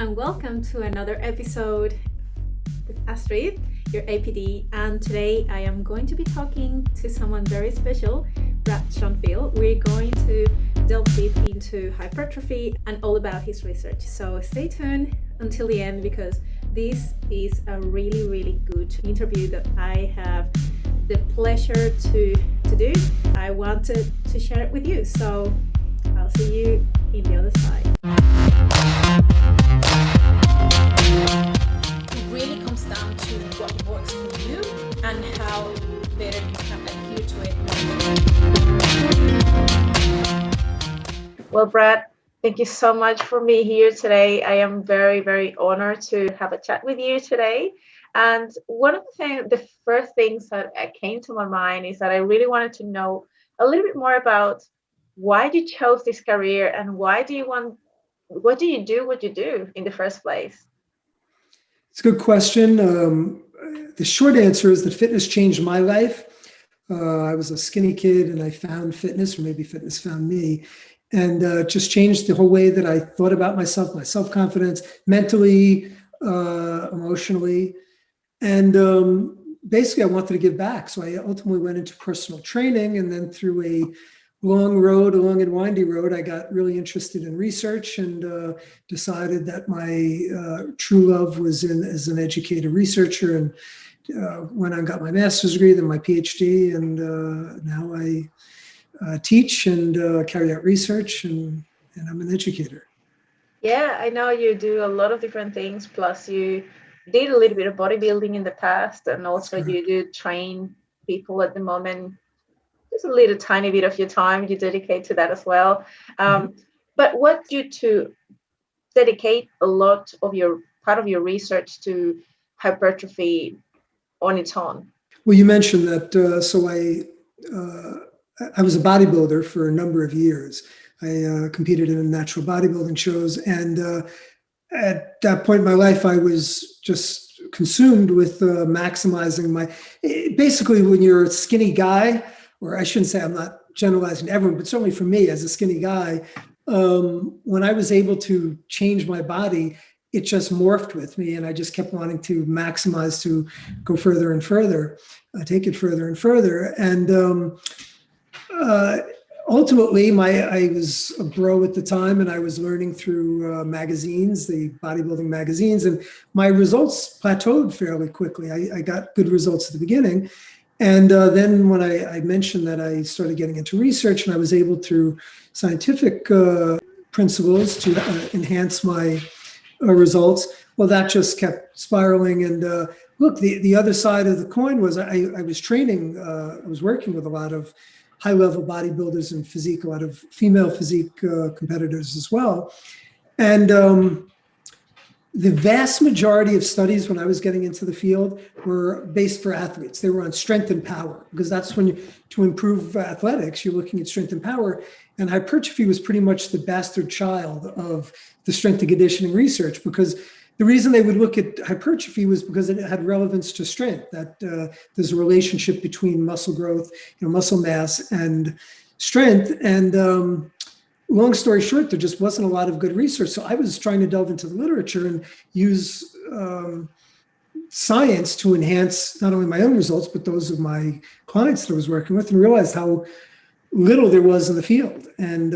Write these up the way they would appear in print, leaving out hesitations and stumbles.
and welcome to another episode with Astrid, your APD. And today I am going to be talking to someone very special, Brad Schoenfeld. We're going to delve deep into hypertrophy and all about his research. So stay tuned until the end because this is a really, really good interview that I have the pleasure to do. I wanted to share it with you. So I'll see you in the other side. It really comes down to what works for you and how better you can adhere to it. Well, Brad, thank you so much for being here today. I am very, very honored to have a chat with you today. And one of the first things that came to my mind is that I really wanted to know a little bit more about why you chose this career and what do you do what you do in the first place? It's a good question. The short answer is that fitness changed my life. I was a skinny kid and I found fitness, or maybe fitness found me, and just changed the whole way that I thought about myself, my self-confidence, mentally, emotionally. And basically, I wanted to give back. So I ultimately went into personal training, and then through a long and windy road, I got really interested in research and decided that my true love was as an educator researcher, and went on and got my master's degree, then my PhD, and now I teach and carry out research, and I'm an educator. Yeah, I know you do a lot of different things, plus you did a little bit of bodybuilding in the past, and also you do train people at the moment. Just a little tiny bit of your time you dedicate to that as well. But what you to dedicate a lot of your part of your research to hypertrophy on its own? Well, you mentioned that. So I was a bodybuilder for a number of years. I competed in natural bodybuilding shows, and at that point in my life, I was just consumed with maximizing basically, when you're a skinny guy, or I shouldn't say, I'm not generalizing everyone, but certainly for me as a skinny guy, when I was able to change my body, it just morphed with me, and I just kept wanting to maximize, to go further and further, take it further and further. And ultimately, I was a bro at the time, and I was learning through magazines, the bodybuilding magazines, and my results plateaued fairly quickly. I got good results at the beginning. And then when I mentioned that I started getting into research, and I was able, through scientific principles, to enhance my results, well, that just kept spiraling. And look, the other side of the coin was I was training, I was working with a lot of high-level bodybuilders and a lot of female physique competitors as well. And the vast majority of studies when I was getting into the field were based for athletes. They were on strength and power, because that's when to improve athletics, you're looking at strength and power. And hypertrophy was pretty much the bastard child of the strength and conditioning research, because the reason they would look at hypertrophy was because it had relevance to strength, that there's a relationship between muscle growth, muscle mass and strength. And long story short, there just wasn't a lot of good research. So I was trying to delve into the literature and use science to enhance not only my own results, but those of my clients that I was working with, and realized how little there was in the field. And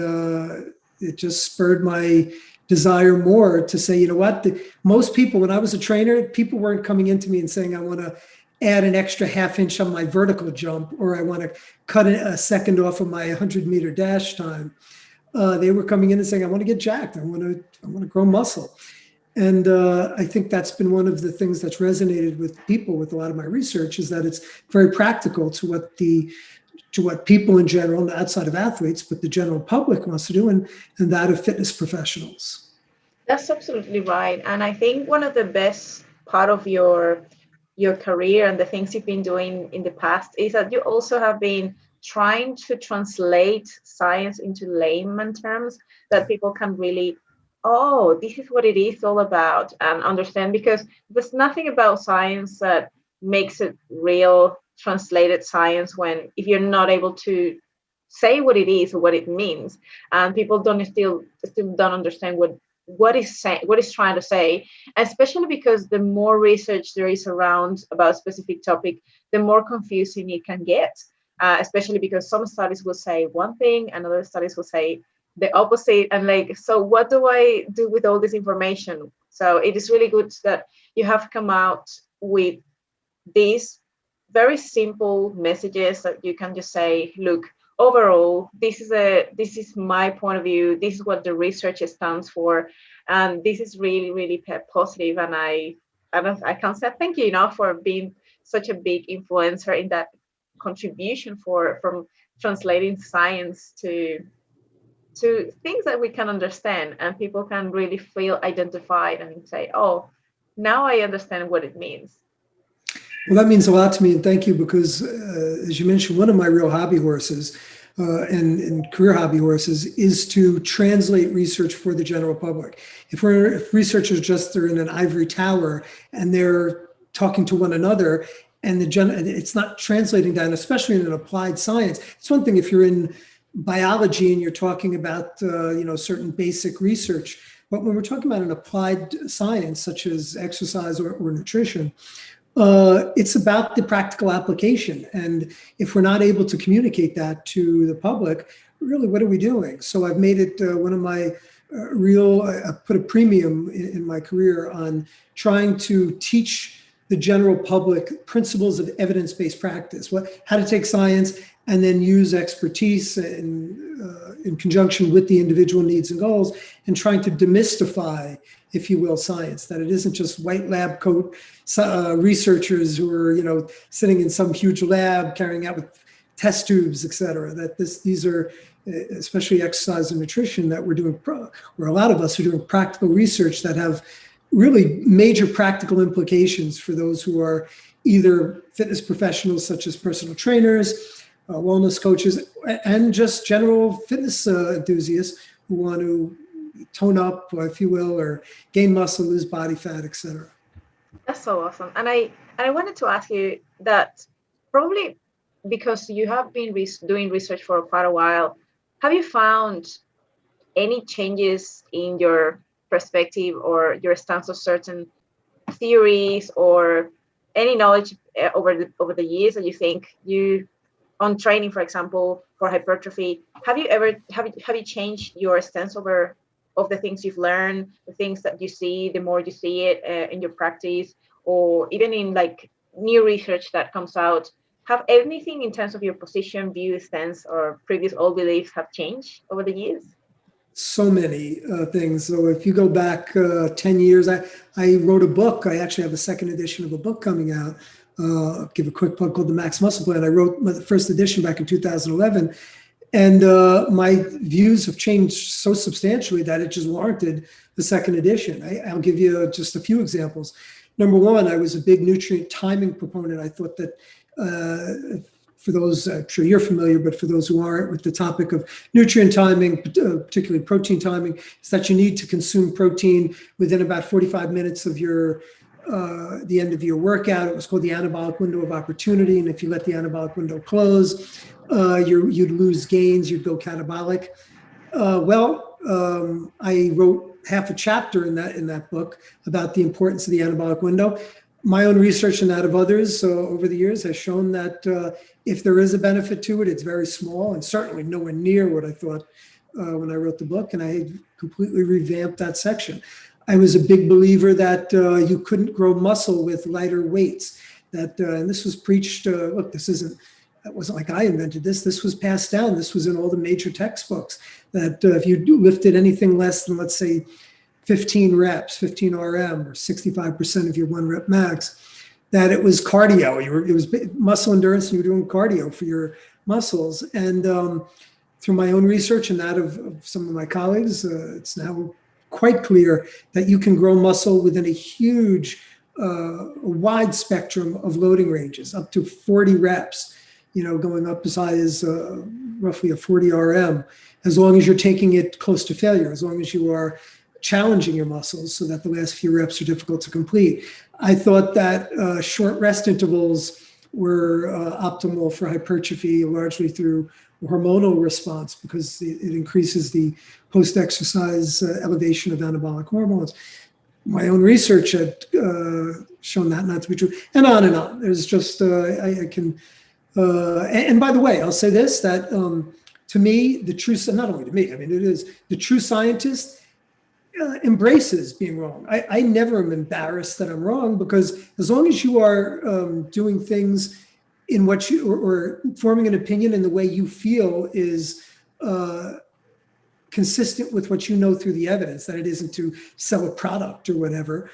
it just spurred my desire more to say, you know what, most people, when I was a trainer, people weren't coming into me and saying, I want to add an extra half inch on my vertical jump, or I want to cut a second off of my 100-meter dash time. They were coming in and saying, I want to get jacked. I want to grow muscle. And I think that's been one of the things that's resonated with people with a lot of my research, is that it's very practical to what people in general, outside of athletes, but the general public wants to do, and that of fitness professionals. That's absolutely right. And I think one of the best part of your career and the things you've been doing in the past is that you also have been trying to translate science into layman terms that people can really, this is what it is all about, and understand, because there's nothing about science that makes it real translated science if you're not able to say what it is or what it means, and people still don't understand what is trying to say, especially because the more research there is around about a specific topic, the more confusing it can get, especially because some studies will say one thing and other studies will say the opposite, and like, so what do I do with all this information? So it is really good that you have come out with these very simple messages that you can just say, look, overall, this is my point of view, this is what the research stands for, and this is really, really positive. And I can't say thank you enough for being such a big influencer in that contribution from translating science to things that we can understand and people can really feel identified and say, oh, now I understand what it means. Well, that means a lot to me, and thank you, because as you mentioned, one of my real hobby horses and career hobby horses is to translate research for the general public. If researchers just are in an ivory tower and they're talking to one another, and it's not translating down, especially in an applied science. It's one thing if you're in biology and you're talking about certain basic research, but when we're talking about an applied science such as exercise or nutrition, it's about the practical application. And if we're not able to communicate that to the public, really, what are we doing? So I've made it one of my I put a premium in my career on trying to teach the general public principles of evidence-based practice, how to take science and then use expertise in conjunction with the individual needs and goals, and trying to demystify, if you will, science, that it isn't just white lab coat researchers who are, sitting in some huge lab carrying out with test tubes, et cetera, that these are, especially exercise and nutrition, that we're doing, or a lot of us are doing practical research that have really major practical implications for those who are either fitness professionals such as personal trainers, wellness coaches, and just general fitness enthusiasts who want to tone up, if you will, or gain muscle, lose body fat, etc. That's so awesome. And I wanted to ask you that, probably because you have been doing research for quite a while, have you found any changes in your perspective or your stance of certain theories or any knowledge over the years that you think on training, for example, for hypertrophy? Have you changed your stance of the things you've learned, the things that you see, the more you see it in your practice, or even in like new research that comes out? Have anything in terms of your position, view, stance, or previous old beliefs have changed over the years? So many things. So if you go back 10 years, I wrote a book. I actually have a second edition of a book coming out. I'll give a quick plug, called The Max Muscle Plan. I wrote the first edition back in 2011. And my views have changed so substantially that it just warranted the second edition. I'll give you just a few examples. Number one, I was a big nutrient timing proponent. I thought that for those, I'm sure you're familiar, but for those who aren't, with the topic of nutrient timing, particularly protein timing, is that you need to consume protein within about 45 minutes of the end of your workout. It was called the anabolic window of opportunity. And if you let the anabolic window close, you'd lose gains, you'd go catabolic. I wrote half a chapter in that book about the importance of the anabolic window. My own research and that of others over the years has shown that if there is a benefit to it, it's very small and certainly nowhere near what I thought when I wrote the book. And I completely revamped that section. I was a big believer that you couldn't grow muscle with lighter weights. And this was preached. Look, it wasn't like I invented this. This was passed down. This was in all the major textbooks. That if you lifted anything less than, let's say, 15 reps, 15 RM, or 65% of your 1 rep max, that it was cardio. It was muscle endurance, and you were doing cardio for your muscles. And through my own research and that of some of my colleagues, it's now quite clear that you can grow muscle within a huge, wide spectrum of loading ranges, up to 40 reps, going up as high as roughly a 40 RM, as long as you're taking it close to failure, as long as you are challenging your muscles so that the last few reps are difficult to complete. I thought that short rest intervals were optimal for hypertrophy, largely through hormonal response, because it increases the post-exercise elevation of anabolic hormones. My own research had shown that not to be true, and on and on. There's just, I can, and by the way, I'll say this, that to me, the true, not only to me, I mean, it is the true scientist embraces being wrong. I never am embarrassed that I'm wrong, because as long as you are doing things in what you, or forming an opinion in the way you feel is consistent with what you know through the evidence, that it isn't to sell a product or whatever,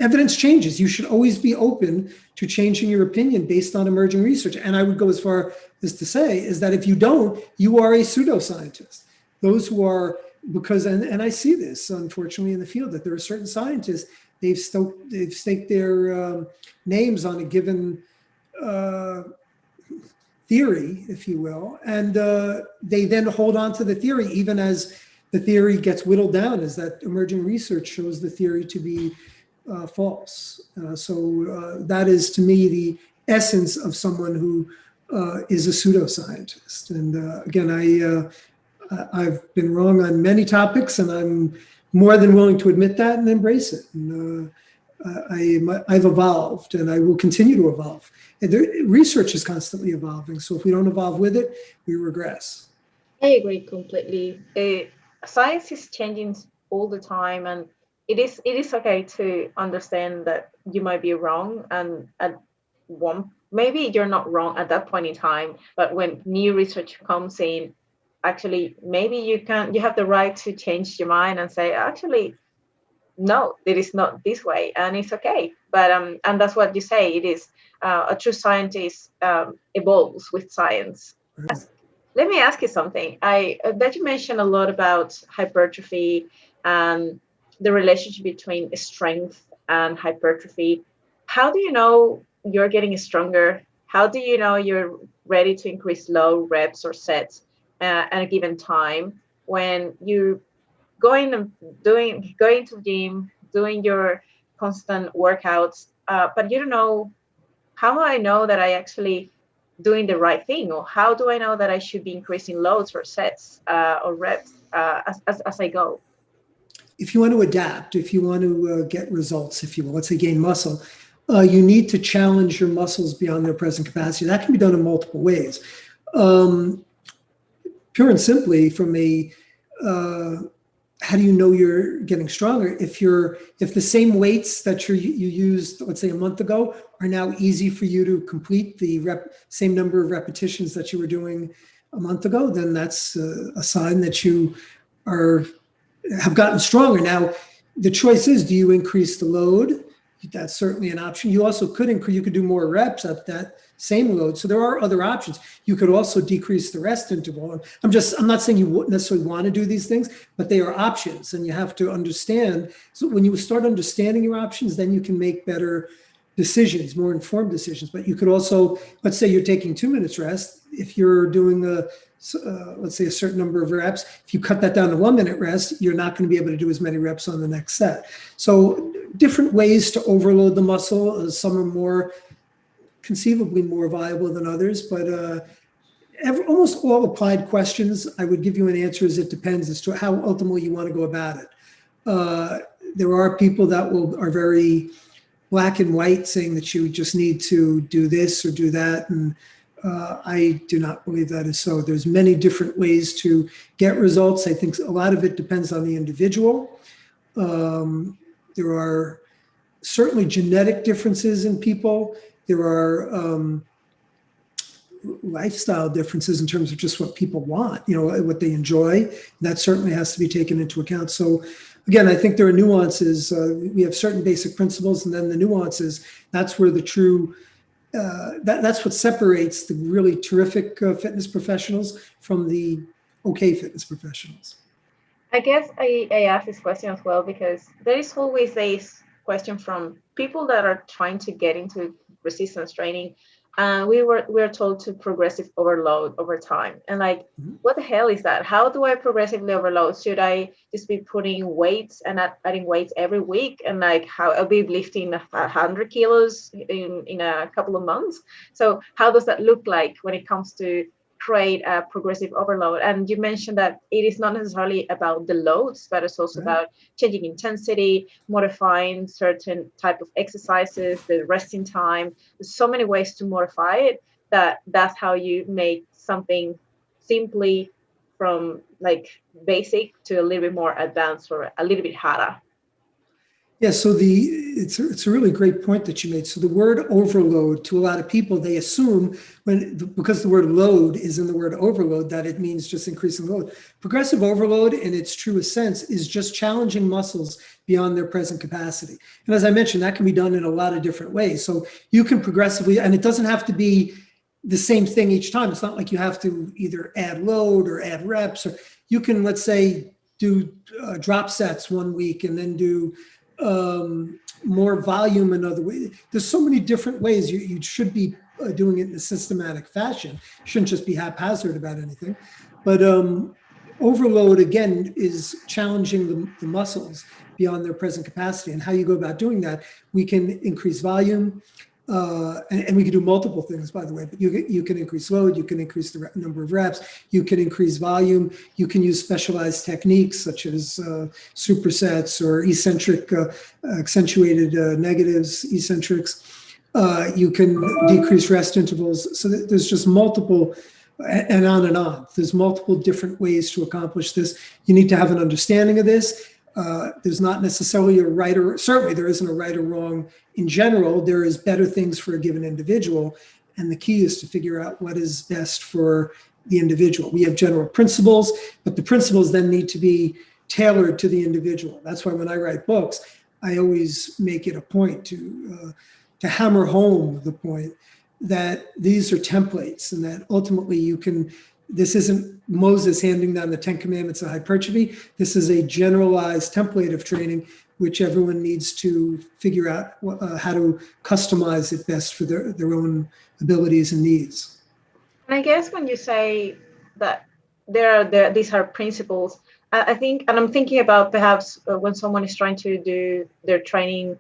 evidence changes. You should always be open to changing your opinion based on emerging research. And I would go as far as to say is that if you don't, you are a pseudoscientist. Those who are, because, and I see this unfortunately in the field, that there are certain scientists, they've staked their names on a given theory, if you will, and they then hold on to the theory even as the theory gets whittled down, as that emerging research shows the theory to be false. So that is, to me, the essence of someone who is a pseudoscientist. And again, I've been wrong on many topics, and I'm more than willing to admit that and embrace it. And I've evolved, and I will continue to evolve. And research is constantly evolving, so if we don't evolve with it, we regress. I agree completely. Science is changing all the time, and it is okay to understand that you might be wrong, and at one, maybe you're not wrong at that point in time, but when new research comes in, actually maybe you have the right to change your mind and say, actually, no, it is not this way, and it's okay. But and that's what you say, it is a true scientist evolves with science. Let me ask you something. That you mentioned a lot about hypertrophy and the relationship between strength and hypertrophy. How do you know you're getting stronger? How do you know you're ready to increase low reps or sets at a given time when you going to the gym, doing your constant workouts, but you don't know, how do I know that I actually doing the right thing, or how do I know that I should be increasing loads or sets or reps as I go? If you want to adapt, if you want to get results, if you will, let's say gain muscle, you need to challenge your muscles beyond their present capacity. That can be done in multiple ways. Pure and simply, from a how do you know you're getting stronger? If the same weights that you used, let's say a month ago, are now easy for you to complete the same number of repetitions that you were doing a month ago, then that's a sign that you have gotten stronger. Now, the choice is, do you increase the load? That's certainly an option. You also could you could do more reps at that same load. So there are other options. You could also decrease the rest interval. I'm not saying you wouldn't necessarily want to do these things, but they are options, and you have to understand. So when you start understanding your options, then you can make better decisions, more informed decisions. But you could also, let's say you're taking 2 minutes rest. If you're doing let's say a certain number of reps, if you cut that down to 1 minute rest, you're not going to be able to do as many reps on the next set. So different ways to overload the muscle. Some are more conceivably more viable than others, but almost all applied questions, I would give you an answer as it depends as to how ultimately you want to go about it. There are people that are very black and white, saying that you just need to do this or do that, and I do not believe that is so. There's many different ways to get results. I think a lot of it depends on the individual. There are certainly genetic differences in people. There are lifestyle differences in terms of just what people want, what they enjoy. That certainly has to be taken into account. So again, I think there are nuances. We have certain basic principles, and then the nuances, that's where the true, that's what separates the really terrific fitness professionals from the okay fitness professionals. I guess I asked this question as well because there is always this question from people that are trying to get into resistance training. we are told to progressive overload over time. And like, what the hell is that? How do I progressively overload? Should I just be putting weights and adding weights every week? And like, how I'll be lifting 100 kilos in a couple of months? So how does that look like when it comes to create a progressive overload? And you mentioned that it is not necessarily about the loads, but it's also about changing intensity, modifying certain type of exercises, the resting time. There's so many ways to modify it that's how you make something simply from like basic to a little bit more advanced or a little bit harder. Yeah, so it's a really great point that you made. So the word overload, to a lot of people, they assume because the word load is in the word overload, that it means just increasing load. Progressive overload, in its truest sense, is just challenging muscles beyond their present capacity. And as I mentioned, that can be done in a lot of different ways. So you can progressively, and it doesn't have to be the same thing each time. It's not like you have to either add load or add reps, or you can, let's say, do drop sets one week and then do more volume another way. There's so many different ways you should be doing it in a systematic fashion. You shouldn't just be haphazard about anything. But overload, again, is challenging the muscles beyond their present capacity. And how you go about doing that, we can increase volume, and we can do multiple things, by the way, but you can increase load, you can increase the number of reps, you can increase volume, you can use specialized techniques such as supersets or eccentric, accentuated negatives, eccentrics. You can decrease rest intervals. So there's just multiple, and on and on. There's multiple different ways to accomplish this. You need to have an understanding of this. There's not necessarily a right or, certainly there isn't a right or wrong in general. There is better things for a given individual. And the key is to figure out what is best for the individual. We have general principles, but the principles then need to be tailored to the individual. That's why when I write books, I always make it a point to hammer home the point that these are templates and that ultimately you can, this isn't Moses handing down the 10 commandments of hypertrophy. This is a generalized template of training, which everyone needs to figure out how to customize it best for their own abilities and needs. And I guess when you say that these are principles, I think, and I'm thinking about perhaps when someone is trying to do their training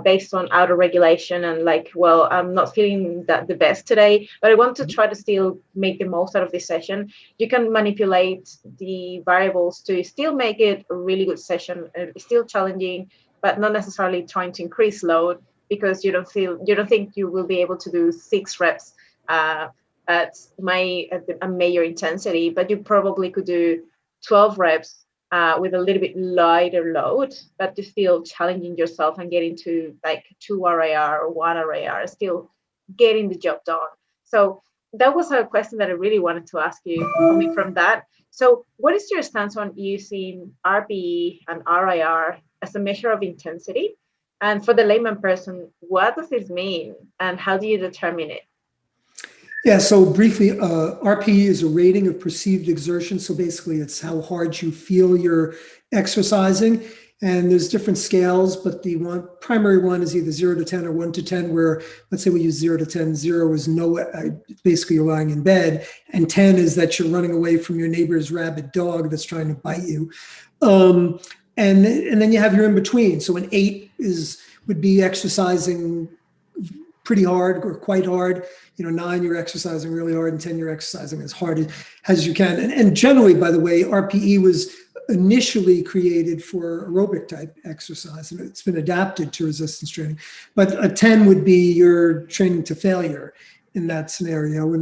based on auto regulation and like, well, I'm not feeling that the best today, but I want to try to still make the most out of this session. You can manipulate the variables to still make it a really good session, still challenging, but not necessarily trying to increase load because you don't think you will be able to do 6 reps at a major intensity, but you probably could do 12 reps with a little bit lighter load, but to still challenging yourself and getting to like 2 RIR or 1 RIR, still getting the job done. So that was a question that I really wanted to ask you coming from that. So what is your stance on using RPE and RIR as a measure of intensity? And for the layman person, what does this mean and how do you determine it? Yeah, so briefly, RPE is a rating of perceived exertion. So basically it's how hard you feel you're exercising. And there's different scales, but the primary one is either 0 to 10 or 1 to 10, where let's say we use 0 to 10. 0 is basically you're lying in bed. And 10 is that you're running away from your neighbor's rabid dog that's trying to bite you. And then you have your in between. So an 8 would be exercising pretty hard or quite hard. 9, you're exercising really hard, and 10, you're exercising as hard as you can. And generally, by the way, RPE was initially created for aerobic type exercise, and it's been adapted to resistance training. But a 10 would be your training to failure in that scenario.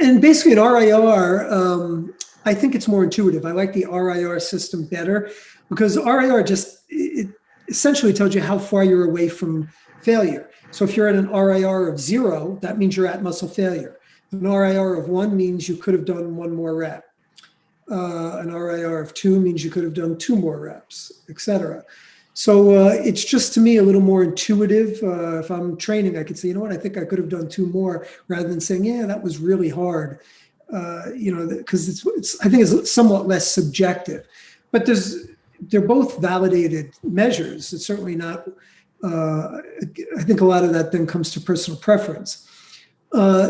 And basically an RIR, I think it's more intuitive. I like the RIR system better because RIR it essentially tells you how far you're away from failure. So if you're at an RIR of 0, that means you're at muscle failure. An RIR of 1 means you could have done 1 more rep. An RIR of 2 means you could have done 2 more reps, etc. So it's just, to me, a little more intuitive. If I'm training, I could say, you know what, I think I could have done 2 more, rather than saying, yeah, that was really hard. Because I think it's somewhat less subjective. But they're both validated measures. It's certainly not. I think a lot of that then comes to personal preference.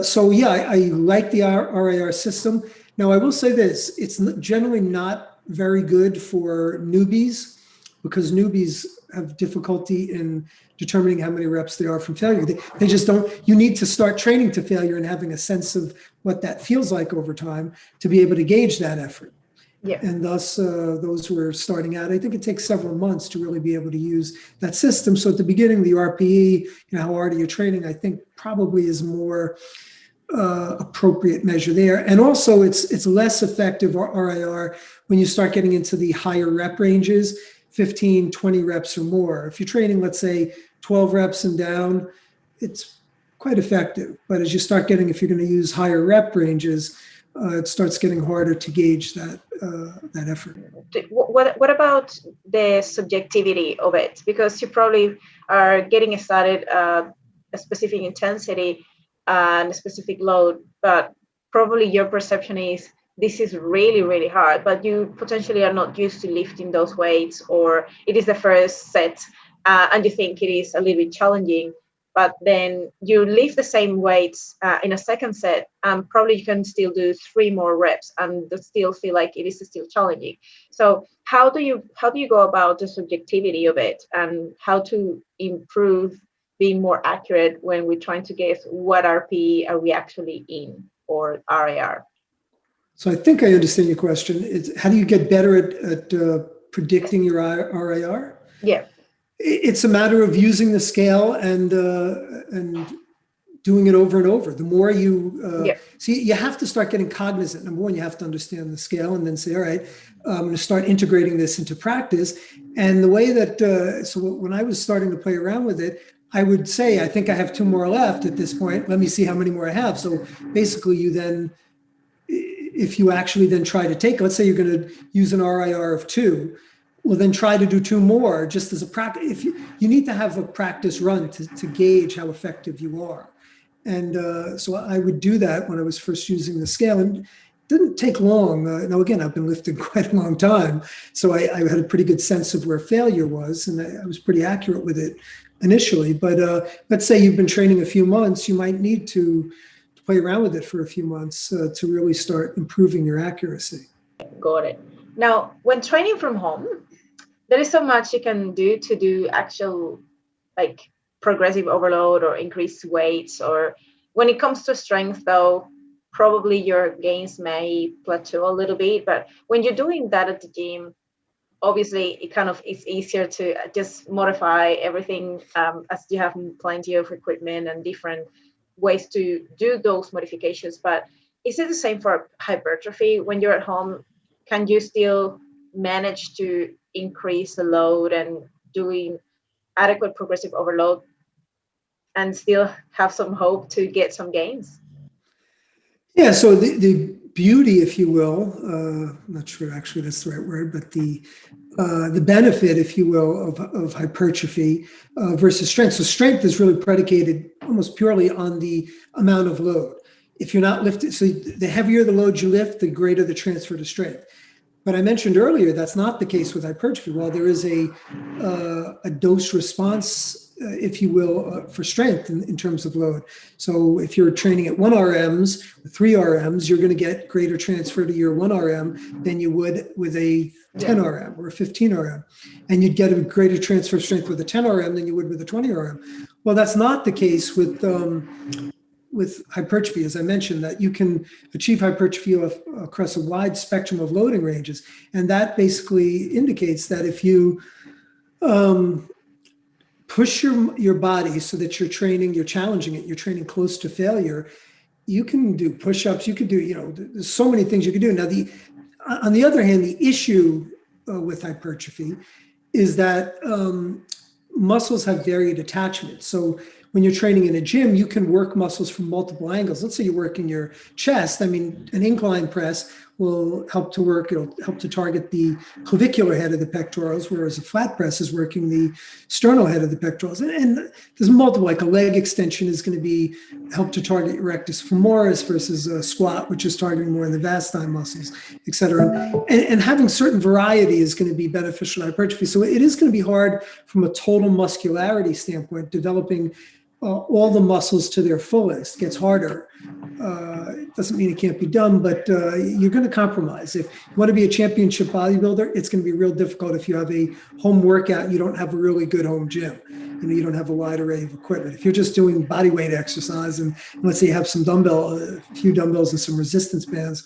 So yeah, I like the RIR system. Now I will say this, it's generally not very good for newbies because newbies have difficulty in determining how many reps they are from failure. They just don't, you need to start training to failure and having a sense of what that feels like over time to be able to gauge that effort. Yeah. And thus, those who are starting out, I think it takes several months to really be able to use that system. So at the beginning, the RPE, how hard are you training, I think probably is more appropriate measure there. And also it's less effective RIR when you start getting into the higher rep ranges, 15, 20 reps or more. If you're training, let's say 12 reps and down, it's quite effective. But as you start getting, if you're going to use higher rep ranges, it starts getting harder to gauge that effort. What about the subjectivity of it? Because you probably are getting started a specific intensity and a specific load, but probably your perception is this is really, really hard, but you potentially are not used to lifting those weights, or it is the first set and you think it is a little bit challenging. But then you lift the same weights in a second set, and probably you can still do 3 more reps and still feel like it is still challenging. So how do you go about the subjectivity of it, and how to improve being more accurate when we're trying to guess what RPE are we actually in, or RIR? So I think I understand your question. It's how do you get better at predicting your RIR? Yeah. It's a matter of using the scale and doing it over and over. The more you see, you have to start getting cognizant. Number one, you have to understand the scale, and then say, all right, I'm going to start integrating this into practice. And the way that, so when I was starting to play around with it, I would say, I think I have 2 more left at this point. Let me see how many more I have. So basically you then, if you actually then try to take, let's say you're going to use an RIR of 2, well, then try to do 2 more just as a practice. If you need to have a practice run to gauge how effective you are. And so I would do that when I was first using the scale, and it didn't take long. Now, again, I've been lifting quite a long time, so I had a pretty good sense of where failure was, and I was pretty accurate with it initially. But let's say you've been training a few months, you might need to play around with it for a few months to really start improving your accuracy. Got it. Now, when training from home, there is so much you can do actual like progressive overload or increase weights. Or when it comes to strength, though, probably your gains may plateau a little bit. But when you're doing that at the gym, obviously it kind of is easier to just modify everything as you have plenty of equipment and different ways to do those modifications. But is it the same for hypertrophy? When you're at home, can you still manage to increase the load and doing adequate progressive overload and still have some hope to get some gains? Yeah, so the beauty, if you will, I'm not sure actually that's the right word, but the benefit, if you will, of hypertrophy versus strength. So strength is really predicated almost purely on the amount of load. If you're not lifting, so the heavier the load you lift, the greater the transfer to strength. But I mentioned earlier, that's not the case with hypertrophy. While there is a dose response, if you will, for strength in terms of load. So if you're training at 1 RMs, 3 RMs, you're going to get greater transfer to your 1 RM than you would with a 10 RM or a 15 RM. And you'd get a greater transfer of strength with a 10 RM than you would with a 20 RM. Well, that's not the case with hypertrophy, as I mentioned, that you can achieve hypertrophy across a wide spectrum of loading ranges. And that basically indicates that if you push your body so that you're challenging it, you're training close to failure, you can do push-ups, you could do, there's so many things you can do. Now, on the other hand, the issue with hypertrophy is that muscles have varied attachment. So when you're training in a gym, you can work muscles from multiple angles. Let's say you're working your chest. I mean, an incline press will help to target the clavicular head of the pectorals, whereas a flat press is working the sternal head of the pectorals. And there's multiple, like a leg extension is going to help to target your rectus femoris versus a squat, which is targeting more in the vastine muscles, et cetera. And having certain variety is going to be beneficial to hypertrophy. So it is going to be hard from a total muscularity standpoint, developing all the muscles to their fullest. It gets harder. It doesn't mean it can't be done, but you're going to compromise. If you want to be a championship bodybuilder, it's going to be real difficult if you have a home workout and you don't have a really good home gym. You don't have a wide array of equipment. If you're just doing body weight exercise and let's say you have a few dumbbells and some resistance bands,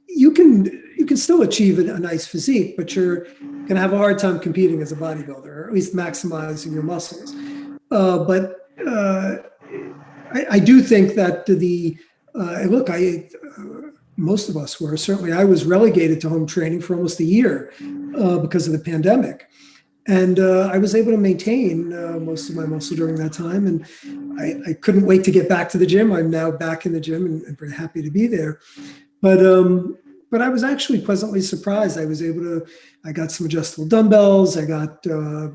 you can still achieve a nice physique, but you're going to have a hard time competing as a bodybuilder, or at least maximizing your muscles. I do think that most of us were. Certainly I was relegated to home training for almost a year because of the pandemic. And I was able to maintain most of my muscle during that time. And I couldn't wait to get back to the gym. I'm now back in the gym and very happy to be there. But I was actually pleasantly surprised. I got some adjustable dumbbells. I got a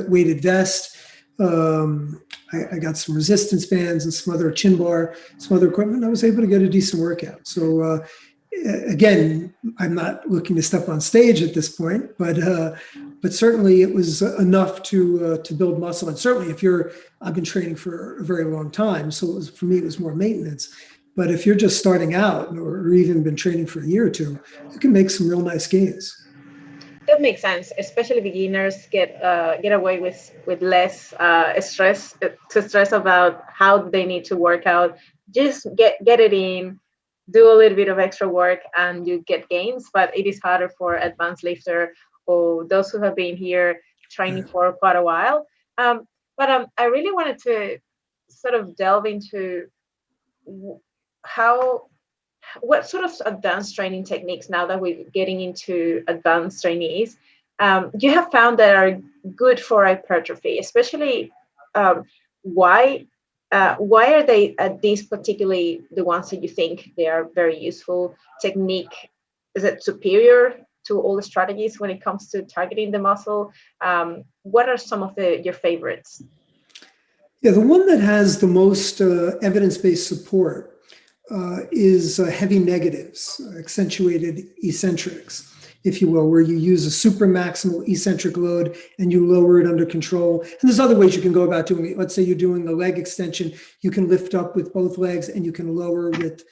weighted vest. I got some resistance bands and some other chin bar, some other equipment. I was able to get a decent workout. So again, I'm not looking to step on stage at this point, but certainly it was enough to build muscle. And certainly I've been training for a very long time. So for me, it was more maintenance. But if you're just starting out or even been training for a year or two, you can make some real nice gains. That makes sense. Especially beginners get away with less stress about how they need to work out. Just get it in, do a little bit of extra work, and you get gains. But it is harder for advanced lifter or those who have been here training for quite a while. But I really wanted to sort of delve into what sort of advanced training techniques, now that we're getting into advanced trainees, you have found that are good for hypertrophy, especially why are they these particularly the ones that you think they are very useful technique? Is it superior to all the strategies when it comes to targeting the muscle? What are some of your favorites? Yeah, the one that has the most evidence-based support is heavy negatives, accentuated eccentrics, if you will, where you use a super maximal eccentric load and you lower it under control. And there's other ways you can go about doing it. Let's say you're doing a leg extension, you can lift up with both legs and you can lower with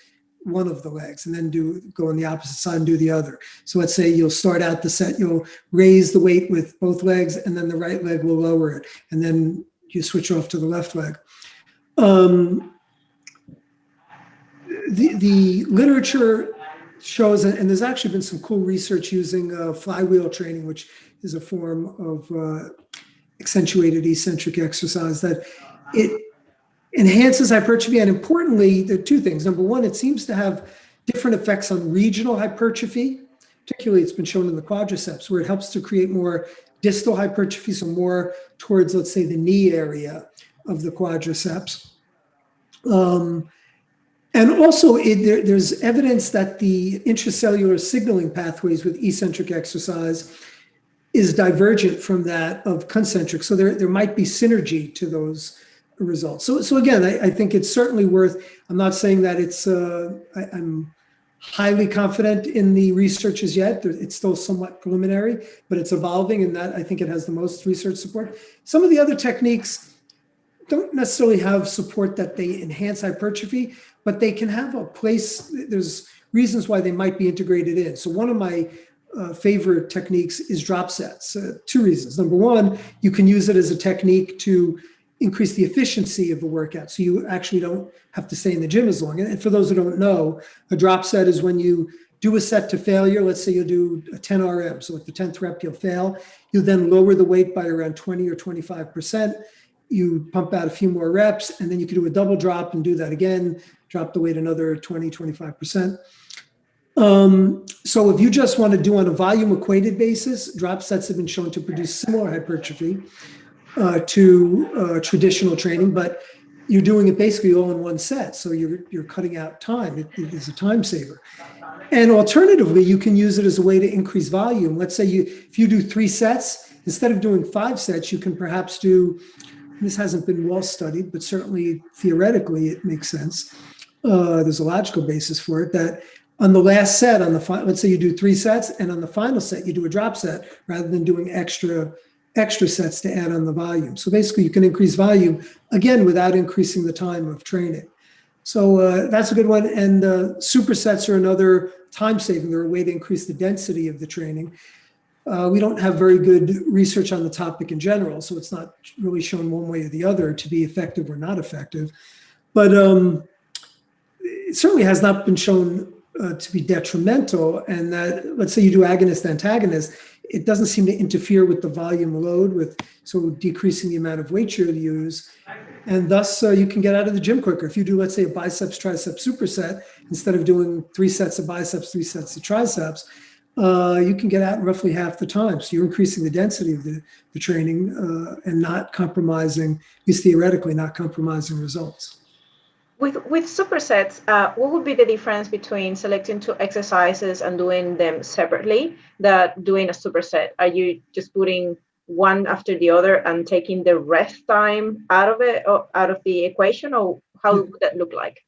one of the legs and then go on the opposite side and do the other. So let's say you'll start out the set, you'll raise the weight with both legs and then the right leg will lower it. And then you switch off to the left leg. The literature shows, and there's actually been some cool research using flywheel training, which is a form of accentuated eccentric exercise, that it enhances hypertrophy. And importantly, there are two things. Number one, it seems to have different effects on regional hypertrophy. Particularly, it's been shown in the quadriceps, where it helps to create more distal hypertrophy, so more towards, let's say, the knee area of the quadriceps. And also, there's evidence that the intracellular signaling pathways with eccentric exercise is divergent from that of concentric. So there might be synergy to those results. So again, I think it's certainly worth, I'm not saying that I'm highly confident in the research as yet. It's still somewhat preliminary, but it's evolving, and that I think it has the most research support. Some of the other techniques don't necessarily have support that they enhance hypertrophy, but they can have a place. There's reasons why they might be integrated in. So one of my favorite techniques is drop sets. Two reasons. Number one, you can use it as a technique to increase the efficiency of the workout. So you actually don't have to stay in the gym as long. And for those who don't know, a drop set is when you do a set to failure. Let's say you do a 10 RM. So at the 10th rep, you'll fail. You then lower the weight by around 20 or 25%. You pump out a few more reps, and then you can do a double drop and do that again, drop the weight another 20, 25%. So if you just want to do on a volume equated basis, drop sets have been shown to produce similar hypertrophy to traditional training, but you're doing it basically all in one set. So you're cutting out time. It is a time saver. And alternatively, you can use it as a way to increase volume. Let's say if you do 3 sets, instead of doing 5 sets, you can perhaps do, this hasn't been well studied, but certainly theoretically it makes sense. There's a logical basis for it, that on the last set, let's say you do 3 sets, and on the final set you do a drop set rather than doing extra extra sets to add on the volume. So basically you can increase volume, again, without increasing the time of training. So that's a good one. And supersets are another time saving. They're a way to increase the density of the training. We don't have very good research on the topic in general, so it's not really shown one way or the other to be effective or not effective. But it certainly has not been shown to be detrimental, and that, let's say you do agonist-antagonist, it doesn't seem to interfere with the volume load, so decreasing the amount of weight you use, and thus you can get out of the gym quicker. If you do, let's say, a biceps triceps superset, instead of doing 3 sets of biceps, 3 sets of triceps, you can get out in roughly half the time. So you're increasing the density of the training and not compromising, at least theoretically, not compromising results. With supersets, what would be the difference between selecting 2 exercises and doing them separately, that doing a superset? Are you just putting one after the other and taking the rest time out of it, or out of the equation, or how would that look like?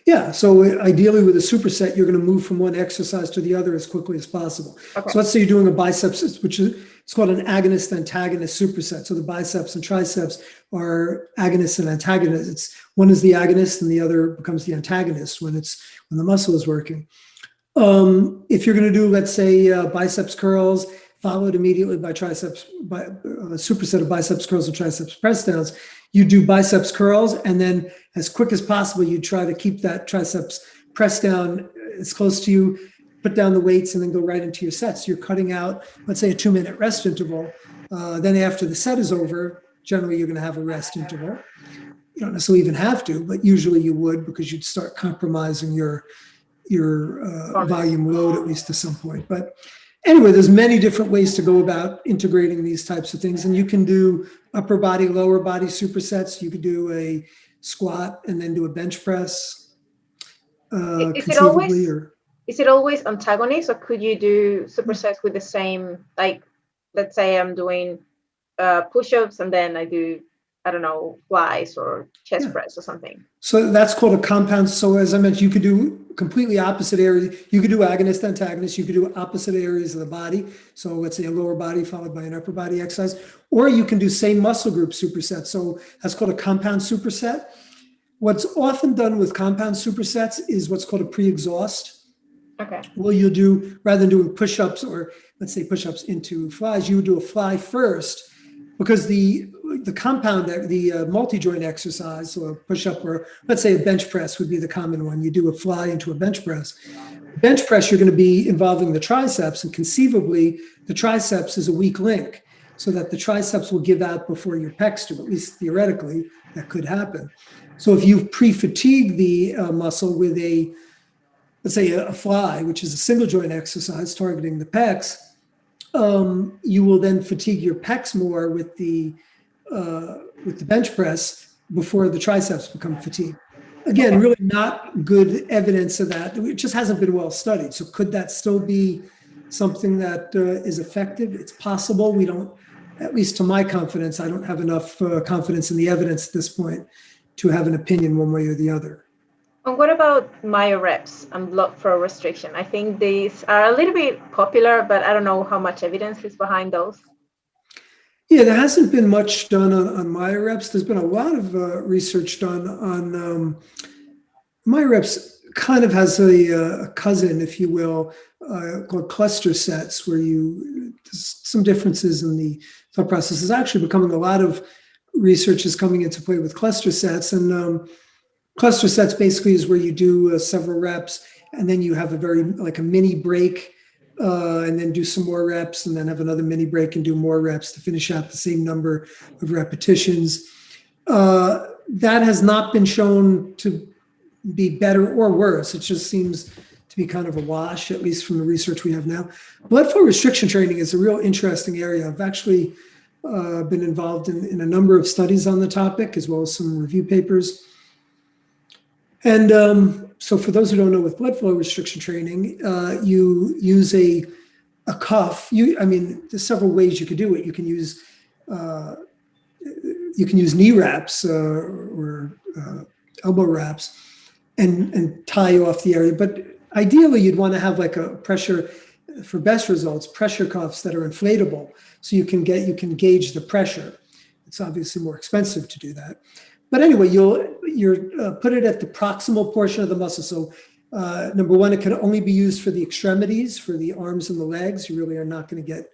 Yeah, so ideally with a superset, you're going to move from one exercise to the other as quickly as possible. Okay. So let's say you're doing a biceps, which is, it's called an agonist-antagonist superset. So the biceps and triceps are agonists and antagonists. One is the agonist and the other becomes the antagonist when the muscle is working. If you're going to do, let's say, biceps curls, followed immediately by triceps, by a superset of biceps curls and triceps press downs, you do biceps curls, and then as quick as possible, you try to keep that triceps press down as close to you, put down the weights, and then go right into your sets. You're cutting out, let's say, a 2-minute rest interval. Then after the set is over, generally you're going to have a rest interval. You don't necessarily even have to, but usually you would, because you'd start compromising your volume load, at least to some point. But anyway, there's many different ways to go about integrating these types of things. And you can do upper body, lower body supersets. You could do a squat and then do a bench press. Is it always antagonist, or could you do supersets with the same, like, let's say I'm doing push-ups and then I do, I don't know, flies or chest press or something? So that's called a compound. So as I mentioned, you could do completely opposite areas. You could do agonist, antagonist. You could do opposite areas of the body. So let's say a lower body followed by an upper body exercise, or you can do same muscle group superset. So that's called a compound superset. What's often done with compound supersets is what's called a pre-exhaust. Okay. Well, you'll do, rather than doing push-ups, or let's say push-ups into flies, you would do a fly first, because the compound, the multi-joint exercise, so a push-up, or let's say a bench press would be the common one. You do a fly into a bench press. Bench press, you're going to be involving the triceps, and conceivably the triceps is a weak link, so that the triceps will give out before your pecs do. At least theoretically, that could happen. So if you pre-fatigue the muscle with let's say a fly, which is a single joint exercise targeting the pecs, you will then fatigue your pecs more with the bench press before the triceps become fatigued. Again, really not good evidence of that. It just hasn't been well studied. So could that still be something that is effective? It's possible. We don't, at least to my confidence, I don't have enough confidence in the evidence at this point to have an opinion one way or the other. And what about myoreps and blood flow restriction? I think these are a little bit popular, but I don't know how much evidence is behind those. Yeah, there hasn't been much done on myoreps. There's been a lot of research done on myoreps. Kind of has a cousin, if you will, called cluster sets, where there's some differences in the thought process. There's actually becoming a lot of research is coming into play with cluster sets, and cluster sets basically is where you do several reps, and then you have a mini break, and then do some more reps, and then have another mini break and do more reps to finish out the same number of repetitions. That has not been shown to be better or worse. It just seems to be kind of a wash, at least from the research we have now. Blood flow restriction training is a real interesting area. I've actually been involved in a number of studies on the topic, as well as some review papers. And so for those who don't know, with blood flow restriction training, you use a cuff. There's several ways you could do it. You can use knee wraps or elbow wraps and tie off the area. But ideally, you'd want to have like a pressure for best results, pressure cuffs that are inflatable, so you can gauge the pressure. It's obviously more expensive to do that, but anyway, you're put it at the proximal portion of the muscle. So number one, it can only be used for the extremities, for the arms and the legs. You really are not going to get,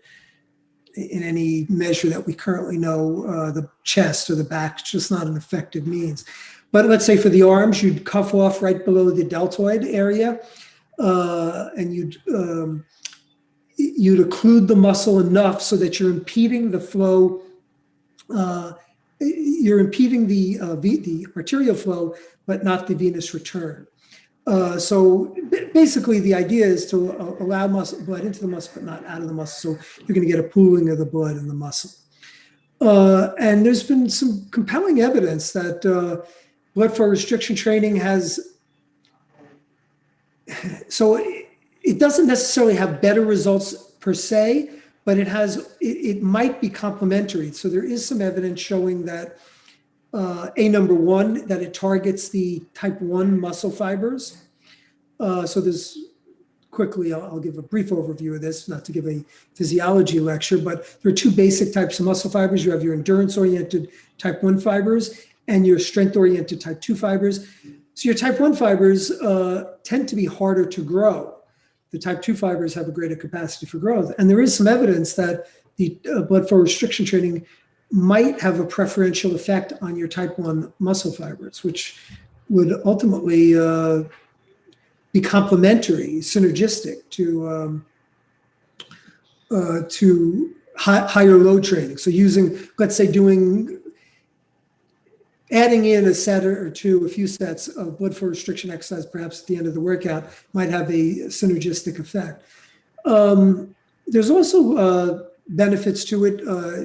in any measure that we currently know, the chest or the back. It's just not an effective means. But let's say for the arms, you'd cuff off right below the deltoid area, and you'd occlude the muscle enough so that you're impeding the flow. You're impeding the arterial flow, but not the venous return. So basically, the idea is to allow blood into the muscle, but not out of the muscle. So you're going to get a pooling of the blood in the muscle. And there's been some compelling evidence that blood flow restriction training has. So it doesn't necessarily have better results per se, but it might be complementary. So there is some evidence showing that number one, that it targets the type 1 muscle fibers. So there's quickly, I'll give a brief overview of this, not to give a physiology lecture, but there are two basic types of muscle fibers. You have your endurance-oriented type 1 fibers and your strength-oriented type 2 fibers. So your type 1 fibers tend to be harder to grow. The type 2 fibers have a greater capacity for growth. And there is some evidence that the blood flow restriction training might have a preferential effect on your type 1 muscle fibers, which would ultimately be complementary, synergistic to higher load training. So let's say adding in a set or two, a few sets of blood flow restriction exercise, perhaps at the end of the workout, might have a synergistic effect. There's also benefits to it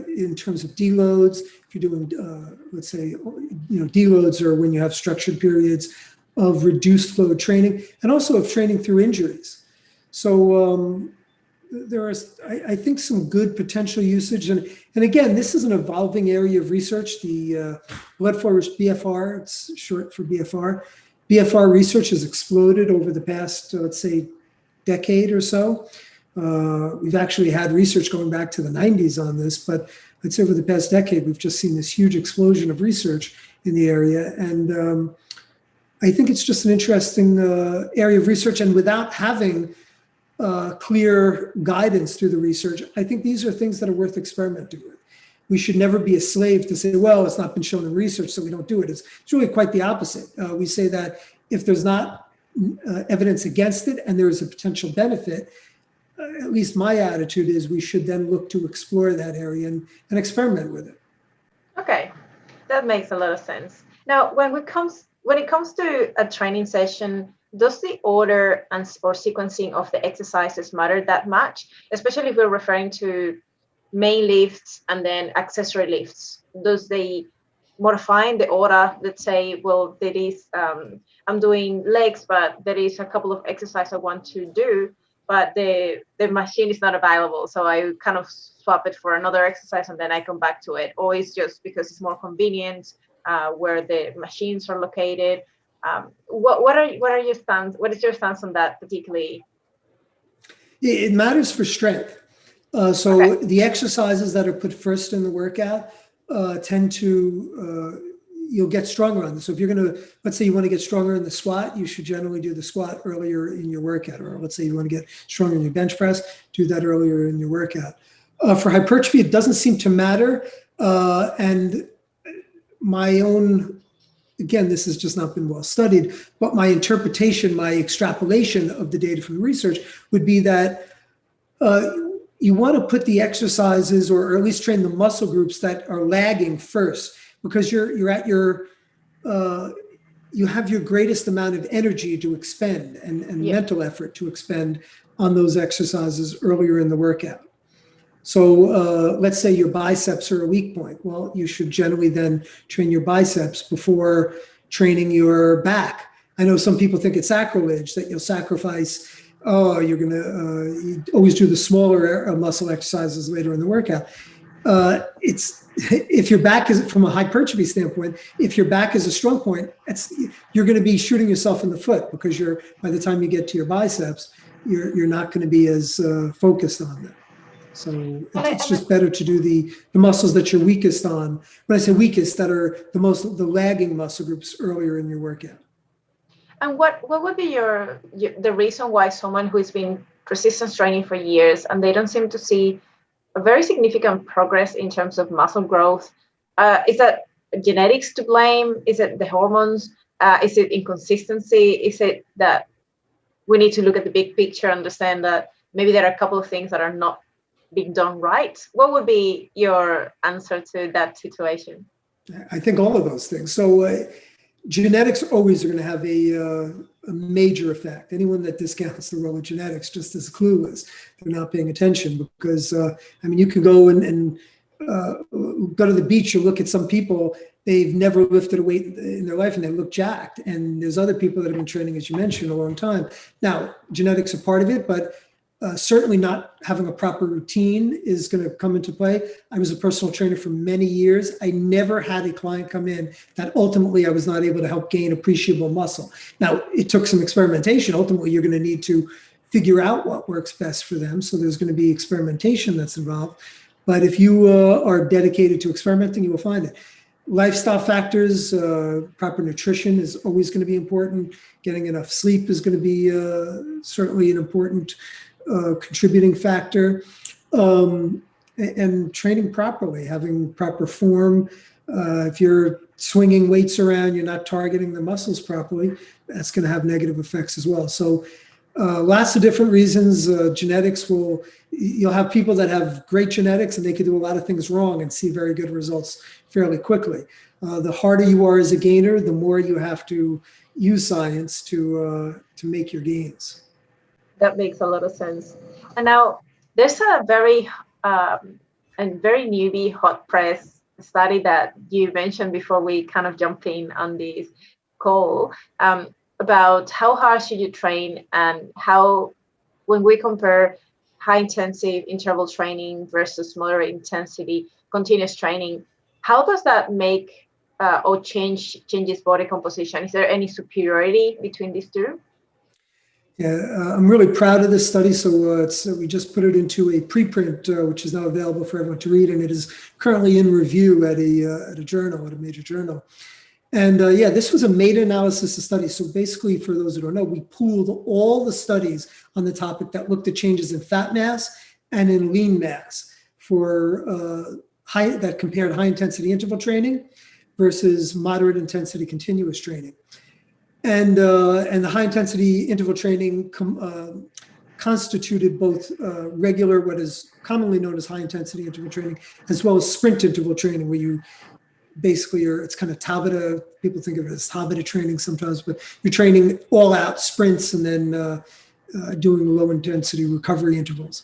in terms of deloads. If you're doing, let's say, deloads are when you have structured periods of reduced load training, and also of training through injuries. So there is, I think, some good potential usage. And again, this is an evolving area of research. The blood flow BFR, it's short for BFR. BFR research has exploded over the past, let's say, decade or so. We've actually had research going back to the 90s on this, but I'd say over the past decade, we've just seen this huge explosion of research in the area. And I think it's just an interesting area of research. And without having clear guidance through the research, I think these are things that are worth experimenting with. We should never be a slave to say, well, it's not been shown in research, so we don't do it. It's really quite the opposite. We say that if there's not evidence against it and there is a potential benefit, at least my attitude is we should then look to explore that area and experiment with it. Okay, that makes a lot of sense. Now, when it comes to a training session, does the order or sequencing of the exercises matter that much? Especially if we're referring to main lifts and then accessory lifts. Does they modifying the order, let's say, well, there is, I'm doing legs, but there is a couple of exercises I want to do, but the machine is not available. So I kind of swap it for another exercise and then I come back to it. Or it's just because it's more convenient where the machines are located. What are your stance? What is your stance on that particularly? It matters for strength. So the exercises that are put first in the workout tend to, you'll get stronger on this. So if you're going to, let's say you want to get stronger in the squat, you should generally do the squat earlier in your workout. Or let's say you want to get stronger in your bench press, do that earlier in your workout. For hypertrophy, it doesn't seem to matter. And my own, again, this has just not been well studied, but my interpretation, my extrapolation of the data from the research would be that you want to put the exercises or at least train the muscle groups that are lagging first, because you're at your, you have your greatest amount of energy to expend and mental effort to expend on those exercises earlier in the workout. So let's say your biceps are a weak point. Well, you should generally then train your biceps before training your back. I know some people think it's sacrilege that you'll sacrifice, you're going to you always do the smaller muscle exercises later in the workout. If your back is, from a hypertrophy standpoint, if your back is a strong point, you're going to be shooting yourself in the foot, because by the time you get to your biceps, you're not going to be as focused on them. So it's just better to do the muscles that you're weakest on. When I say weakest, that are the lagging muscle groups earlier in your workout. And what would be the reason why someone who's been resistance training for years and they don't seem to see a very significant progress in terms of muscle growth? Is that genetics to blame? Is it the hormones? Is it inconsistency? Is it that we need to look at the big picture, understand that maybe there are a couple of things that are not being done right? What would be your answer to that situation? I think all of those things. So genetics always are going to have a major effect. Anyone that discounts the role of genetics just is clueless. They're not paying attention because, you can go and go to the beach, you look at some people, they've never lifted a weight in their life and they look jacked. And there's other people that have been training, as you mentioned, a long time. Now, genetics are part of it, but certainly not having a proper routine is going to come into play. I was a personal trainer for many years. I never had a client come in that ultimately I was not able to help gain appreciable muscle. Now, it took some experimentation. Ultimately, you're going to need to figure out what works best for them. So there's going to be experimentation that's involved. But if you are dedicated to experimenting, you will find it. Lifestyle factors, proper nutrition is always going to be important. Getting enough sleep is going to be certainly an important contributing factor, and training properly, having proper form. If you're swinging weights around, you're not targeting the muscles properly, that's going to have negative effects as well. So lots of different reasons. Genetics you'll have people that have great genetics and they can do a lot of things wrong and see very good results fairly quickly. The harder you are as a gainer, the more you have to use science to make your gains. That makes a lot of sense. And now there's a very newbie hot press study that you mentioned before we kind of jumped in on this call, about how hard should you train and how, when we compare high intensive interval training versus moderate intensity continuous training, how does that make or changes body composition? Is there any superiority between these two? Yeah, I'm really proud of this study. So we just put it into a preprint, which is now available for everyone to read, and it is currently in review at a journal, at a major journal. And this was a meta-analysis of studies. So basically, for those who don't know, we pooled all the studies on the topic that looked at changes in fat mass and in lean mass for that compared high intensity interval training versus moderate intensity continuous training. And the high intensity interval training constituted both regular, what is commonly known as high intensity interval training, as well as sprint interval training, where you basically it's kind of Tabata. People think of it as Tabata training sometimes, but you're training all out sprints and then doing low intensity recovery intervals.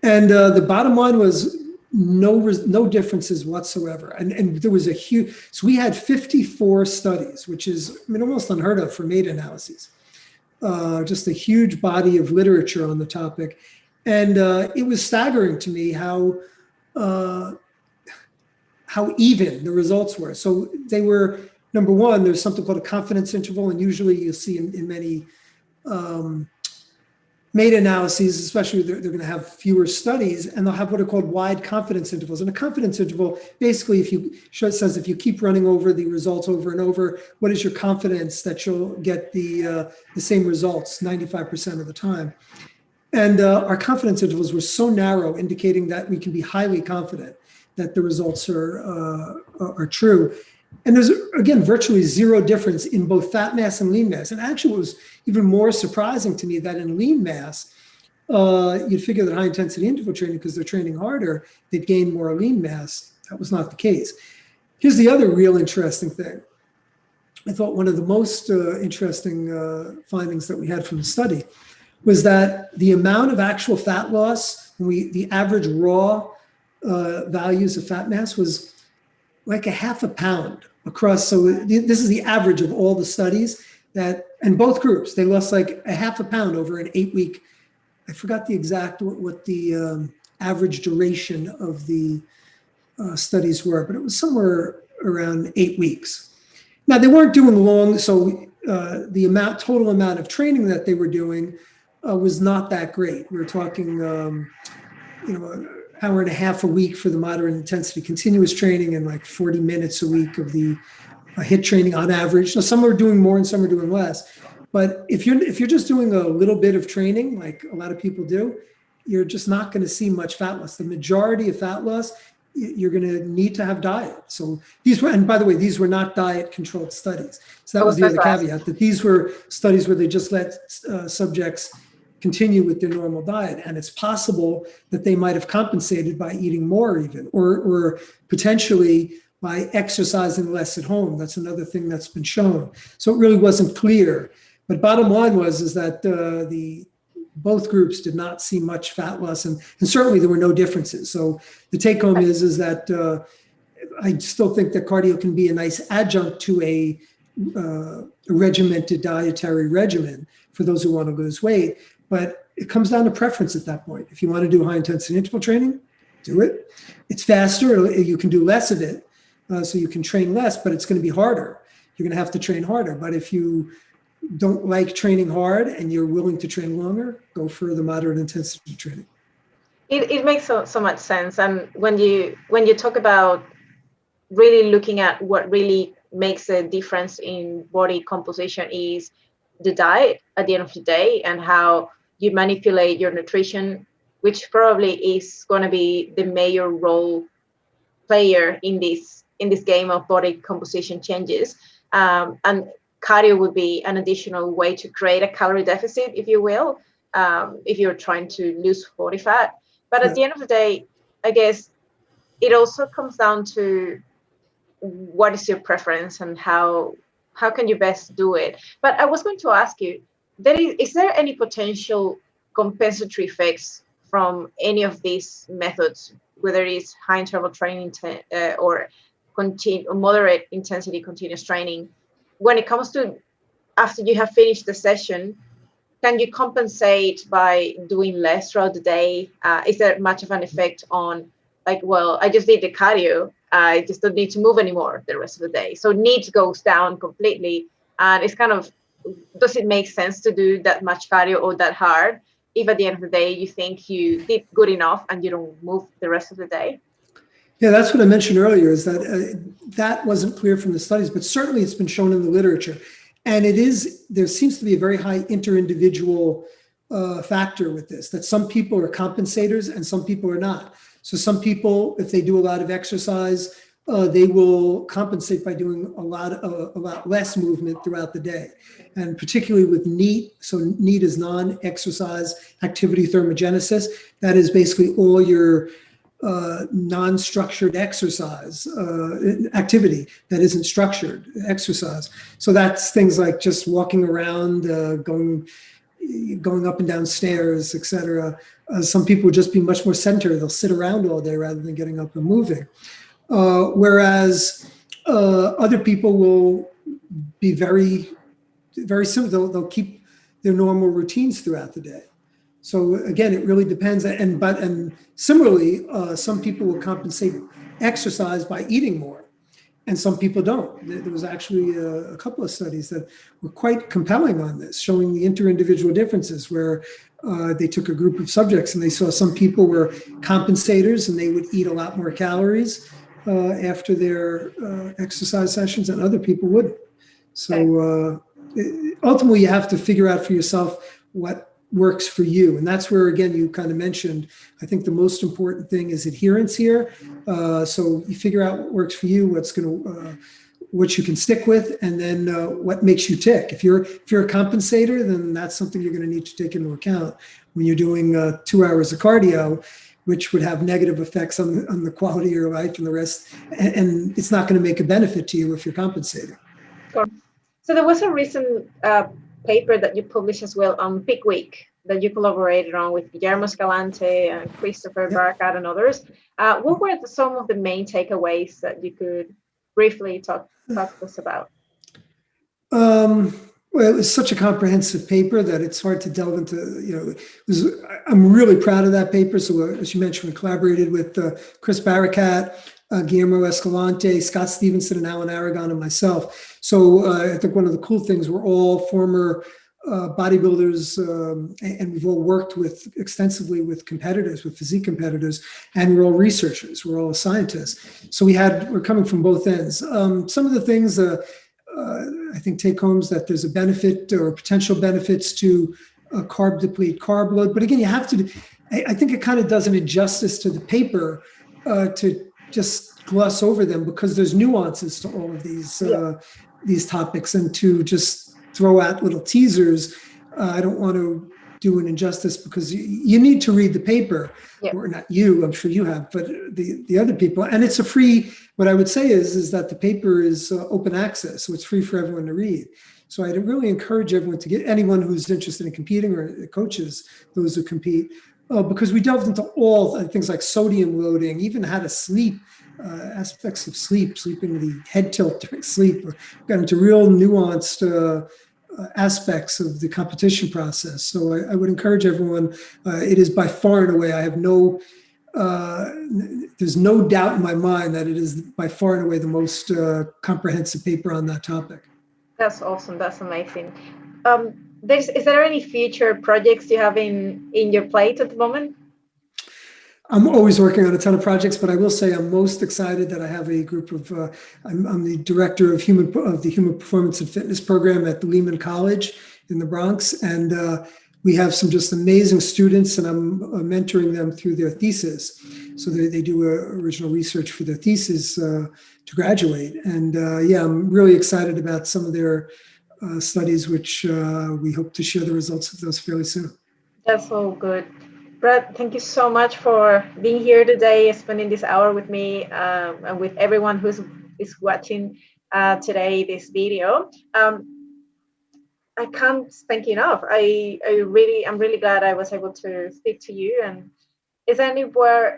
And the bottom line was no differences whatsoever. And there was so we had 54 studies, which is, almost unheard of for meta-analyses. Just a huge body of literature on the topic. And it was staggering to me how even the results were. So they were, number one, there's something called a confidence interval, and usually you'll see in many meta-analyses, especially they're going to have fewer studies, and they'll have what are called wide confidence intervals. And a confidence interval, basically, says if you keep running over the results over and over, what is your confidence that you'll get the same results 95% of the time? And our confidence intervals were so narrow, indicating that we can be highly confident that the results are true. And there's, again, virtually zero difference in both fat mass and lean mass. And actually, what was even more surprising to me that in lean mass, you'd figure that high intensity interval training, because they're training harder, they'd gain more lean mass. That was not the case. Here's the other real interesting thing. I thought one of the most interesting findings that we had from the study was that the amount of actual fat loss, the average raw values of fat mass was like a half a pound across. So this is the average of all the studies and both groups, they lost like a half a pound over an 8-week. I forgot the exact, what the average duration of the studies were, but it was somewhere around 8 weeks. Now they weren't doing long. So the total amount of training that they were doing was not that great. We were talking, an hour and a half a week for the moderate intensity continuous training and like 40 minutes a week of the HIIT training on average. Now, some are doing more and some are doing less. But if you're just doing a little bit of training, like a lot of people do, you're just not going to see much fat loss. The majority of fat loss, you're going to need to have diet. So and by the way, these were not diet controlled studies. So that was the other caveat, that these were studies where they just let subjects continue with their normal diet. And it's possible that they might have compensated by eating more even, or potentially by exercising less at home. That's another thing that's been shown. So it really wasn't clear. But bottom line is that both groups did not see much fat loss, and certainly there were no differences. So the take home is that I still think that cardio can be a nice adjunct to a regimented dietary regimen for those who want to lose weight. But it comes down to preference at that point. If you want to do high intensity interval training, do it. It's faster. You can do less of it. So you can train less, but it's going to be harder. You're going to have to train harder. But if you don't like training hard and you're willing to train longer, go for the moderate intensity training. It makes so much sense. And when you talk about really looking at what really makes a difference in body composition is the diet at the end of the day, and how you manipulate your nutrition, which probably is going to be the major role player in this game of body composition changes. And cardio would be an additional way to create a calorie deficit, if you will, if you're trying to lose body fat. But at the end of the day, I guess it also comes down to what is your preference and how can you best do it. But I was going to ask you, is there any potential compensatory effects from any of these methods, whether it's high interval training or moderate intensity continuous training, when it comes to after you have finished the session? Can you compensate by doing less throughout the day? Is there much of an effect on, like, well, I just did the cardio, I just don't need to move anymore the rest of the day, so needs goes down completely? And it's kind of, does it make sense to do that much cardio or that hard if at the end of the day you think you did good enough and you don't move the rest of the day? Yeah, that's what I mentioned earlier, is that that wasn't clear from the studies, but certainly it's been shown in the literature. And there seems to be a very high inter-individual factor with this, that some people are compensators and some people are not. So some people, if they do a lot of exercise, they will compensate by doing a lot less movement throughout the day. And particularly with NEAT, so NEAT is non-exercise activity thermogenesis. That is basically all your non-structured exercise activity that isn't structured exercise. So that's things like just walking around, going up and down stairs, etc. Some people would just be much more sedentary. They'll sit around all day rather than getting up and moving. Whereas other people will be very, very simple. They'll keep their normal routines throughout the day. So again, it really depends. And similarly, some people will compensate exercise by eating more, and some people don't. There was actually a couple of studies that were quite compelling on this, showing the inter-individual differences, where they took a group of subjects and they saw some people were compensators and they would eat a lot more calories after their exercise sessions, and other people wouldn't. So ultimately, you have to figure out for yourself what works for you. And that's where, again, you kind of mentioned, I think the most important thing is adherence here. So you figure out what works for you, what you can stick with, and then what makes you tick. If you're a compensator, then that's something you're going to need to take into account when you're doing 2 hours of cardio, which would have negative effects on the quality of your life and the rest. And it's not going to make a benefit to you if you're compensating. So there was a recent paper that you published as well on Peak Week that you collaborated on with Guillermo Escalante and Christopher Barakat and others. What were some of the main takeaways that you could briefly talk to us about? Well, it was such a comprehensive paper that it's hard to delve into. I'm really proud of that paper. So as you mentioned, we collaborated with Chris Barakat, Guillermo Escalante, Scott Stevenson, and Alan Aragon, and myself. So I think one of the cool things, we're all former bodybuilders, and we've all worked extensively with competitors, with physique competitors, and we're all researchers, we're all scientists. So we're coming from both ends. Some of the things, I think, take homes that there's a benefit or potential benefits to carb deplete, carb load. But again, you have to, I think it kind of does an injustice to the paper to just gloss over them, because there's nuances to all of these topics, and to just throw out little teasers. I don't want to do an injustice, because you need to read the paper, or not you, I'm sure you have, but the other people. And it's a free, what I would say is that the paper is open access, so it's free for everyone to read. So I'd really encourage everyone to get, anyone who's interested in competing, or coaches those who compete, because we delved into all things like sodium loading, even how to sleep, aspects of sleeping, the head tilt during sleep. We got into real nuanced aspects of the competition process. So I would encourage everyone. It is by far and away, I have there's no doubt in my mind that it is by far and away the most comprehensive paper on that topic. That's awesome. That's amazing. Is there any future projects you have in your plate at the moment? I'm always working on a ton of projects, but I will say I'm most excited that I have a group of, I'm the director of the Human Performance and Fitness program at the Lehman College in the Bronx. And we have some just amazing students, and I'm mentoring them through their thesis. So they do original research for their thesis to graduate. And I'm really excited about some of their studies, which we hope to share the results of those fairly soon. That's all good. Brad, thank you so much for being here today, spending this hour with me, and with everyone who is watching today this video. I can't thank you enough. I'm really glad I was able to speak to you. And is anywhere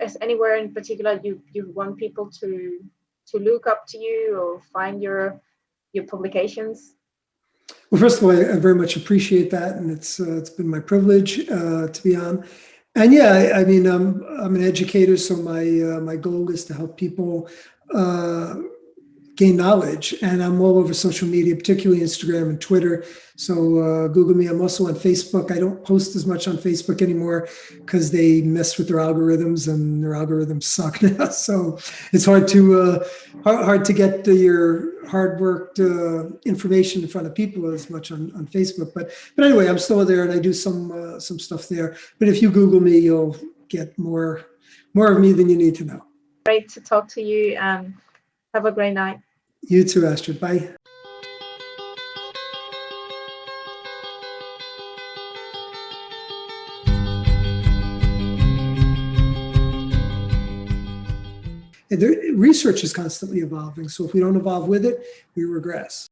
in particular you want people to look up to you or find your publications? Well, first of all, I very much appreciate that, and it's been my privilege to be on. And I mean, I'm an educator, so my goal is to help people gain knowledge. And I'm all over social media, particularly Instagram and Twitter. So Google me. I'm also on Facebook. I don't post as much on Facebook anymore because they mess with their algorithms, and their algorithms suck now. So it's hard to get your hard worked information in front of people as much on Facebook. But anyway, I'm still there, and I do some stuff there. But if you Google me, you'll get more of me than you need to know. Great to talk to you, and have a great night. You too, Astrid. Bye. The research is constantly evolving. So if we don't evolve with it, we regress.